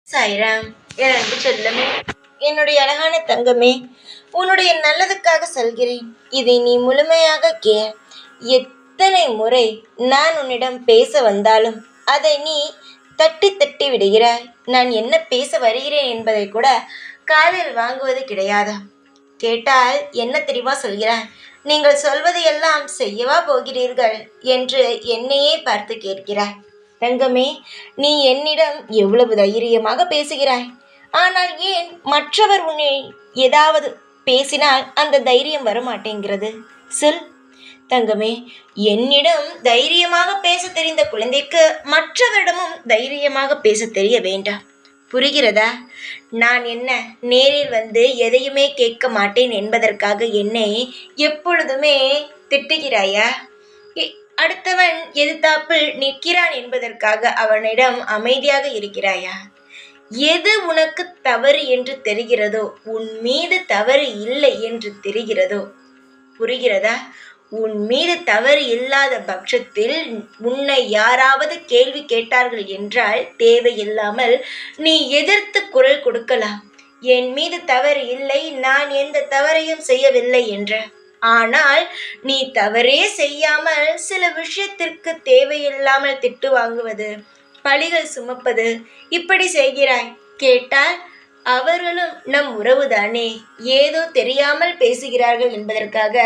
சாய்ராம், என் அன்பு செல்லமே, என்னுடைய அழகான தங்கமே, உன்னுடைய நல்லதுக்காக சொல்கிறேன். இதை நீ முழுமையாக கேள். எத்தனை முறை நான் உன்னிடம் பேச வந்தாலும் அதை நீ தட்டி தட்டி விடுகிறாய். நான் என்ன பேச வருகிறேன் என்பதை கூட காதில் வாங்குவது கிடையாது. கேட்டால் என்ன தெரியுமா சொல்கிறாய்? நீங்கள் சொல்வது எல்லாம் செய்யவா போகிறீர்கள் என்று என்னையே பார்த்து கேட்கிறாய். தங்கமே, நீ என்னிடம் எவ்வளவு தைரியமாக பேசுகிறாய். ஆனால் ஏன் மற்றவர் உன்னை ஏதாவது பேசினால் அந்த தைரியம் வரமாட்டேங்கிறது? சொல் தங்கமே. என்னிடம் தைரியமாக பேச தெரிந்த குழந்தைக்கு மற்றவரிடமும் தைரியமாக பேச தெரிய வேண்டாம். புரிகிறதா? நான் என்ன நேரில் வந்து எதையுமே கேட்க மாட்டேன் என்பதற்காக என்னை எப்பொழுதுமே திட்டுகிறாயா? அடுத்தவன் எதிர்த்தாப்பில் நிற்கிறான் என்பதற்காக அவனிடம் அமைதியாக இருக்கிறாயா? எது உனக்கு தவறு என்று தெரிகிறதோ, உன் மீது தவறு இல்லை என்று தெரிகிறதோ, புரிகிறதா? உன் மீது தவறு இல்லாத பட்சத்தில் உன்னை யாராவது கேள்வி கேட்டார்கள் என்றால் தேவையில்லாமல் நீ எதிர்த்து குரல் கொடுக்கலாம். என் மீது தவறு இல்லை, நான் எந்த தவறையும் செய்யவில்லை என்ற. ஆனால் நீ தவறே செய்யாமல் சில விஷயத்திற்கு தேவையில்லாமல் திட்டு வாங்குவது, பழிகள் சுமப்பது, இப்படி செய்கிறாய். கேட்டால் அவர்களும் நம் உறவுதானே, ஏதோ தெரியாமல் பேசுகிறார்கள் என்பதற்காக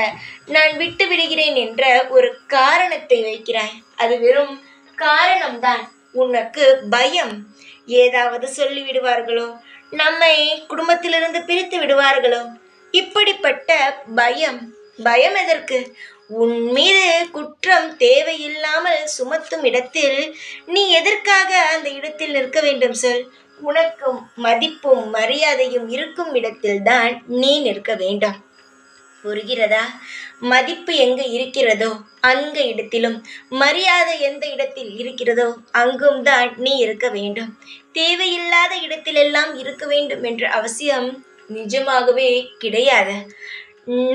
நான் விட்டு விடுகிறேன் என்ற ஒரு காரணத்தை வைக்கிறாய். அது வெறும் காரணம்தான். உனக்கு பயம், ஏதாவது சொல்லி விடுவார்களோ, நம்மை குடும்பத்திலிருந்து பிரித்து விடுவார்களோ, இப்படிப்பட்ட பயம். பயம் எதற்கு? உன் மீது குற்றம் தேவையில்லாமல் சுமத்தும் இடத்தில் நீ எதற்காக அந்த இடத்தில் நிற்க வேண்டும் சொல்? உனக்கும் மதிப்பும் மரியாதையும் இருக்கும் இடத்தில்தான் நீ நிற்க வேண்டாம். புரிகிறதா? மதிப்பு எங்கு இருக்கிறதோ அந்த இடத்திலும், மரியாதை எந்த இடத்தில் இருக்கிறதோ அங்கும் தான் நீ இருக்க வேண்டும். தேவையில்லாத இடத்திலெல்லாம் இருக்க வேண்டும் என்ற அவசியம் நிஜமாகவே கிடையாது.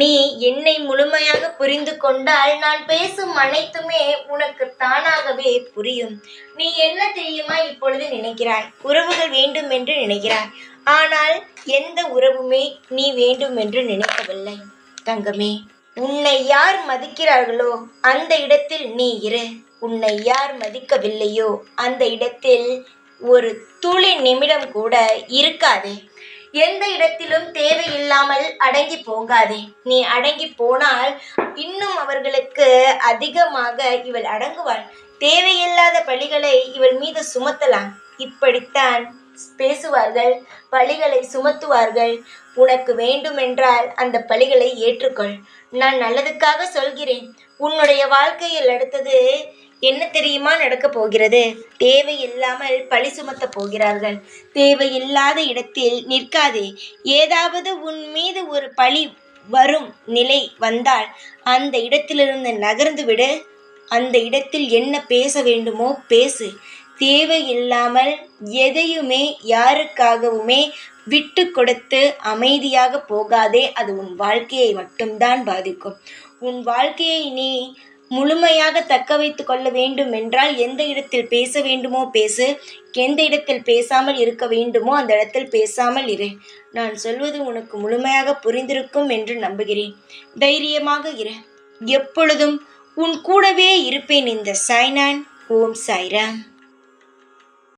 நீ என்னை முழுமையாக புரிந்து கொண்டால் நான் பேசும் அனைத்துமே உனக்கு தானாகவே புரியும். நீ என்ன தெரியுமா இப்பொழுது நினைக்கிறாய்? உறவுகள் வேண்டும் என்று நினைக்கிறாய். ஆனால் எந்த உறவுமே நீ வேண்டும் என்று நினைக்கவில்லை தங்கமே. உன்னை யார் மதிக்கிறார்களோ அந்த இடத்தில் நீ இரு. உன்னை யார் மதிக்கவில்லையோ அந்த இடத்தில் ஒரு துளி நிமிடம் கூட இருக்காதே. எந்த இடத்திலும் தேவையில்லாமல் அடங்கி போகாதே. நீ அடங்கி போனால் இன்னும் அவர்களுக்கு அதிகமாக இவள் அடங்குவாள். தேவையில்லாத பழிகளை இவள் மீது சுமத்தலாம். இப்படித்தான் பேசுவார்கள், பழிகளை சுமத்துவார்கள். உனக்கு வேண்டுமென்றால் அந்த பழிகளை ஏற்றுக்கொள். நான் நல்லதுக்காக சொல்கிறேன். உன்னுடைய வாழ்க்கையில் அடுத்தது என்ன தெரியுமா நடக்க போகிறது? தேவையில்லாமல் பழி சுமத்த போகிறார்கள். தேவையில்லாத இடத்தில் நிற்காதே. ஏதாவது உன் மீது ஒரு பழி வரும் நிலை வந்தால் அந்த இடத்திலிருந்து நகர்ந்து விடு. அந்த இடத்தில் என்ன பேச வேண்டுமோ பேசு. தேவையில்லாமல் எதையுமே யாருக்காகவுமே விட்டு கொடுத்து அமைதியாக போகாதே. அது உன் வாழ்க்கையை மட்டும்தான் பாதிக்கும். உன் வாழ்க்கையை நீ முழுமையாக தக்க வைத்து கொள்ள வேண்டும் என்றால் எந்த இடத்தில் பேச வேண்டுமோ பேசு. எந்த இடத்தில் பேசாமல் இருக்க வேண்டுமோ அந்த இடத்தில் பேசாமல் இரு. நான் சொல்வது உனக்கு முழுமையாக புரிந்திருக்கும் என்று நம்புகிறேன். தைரியமாக இரு. எப்பொழுதும் உன் கூடவே இருப்பேன். இந்த சாய்நான். ஓம் சாய்ராம்.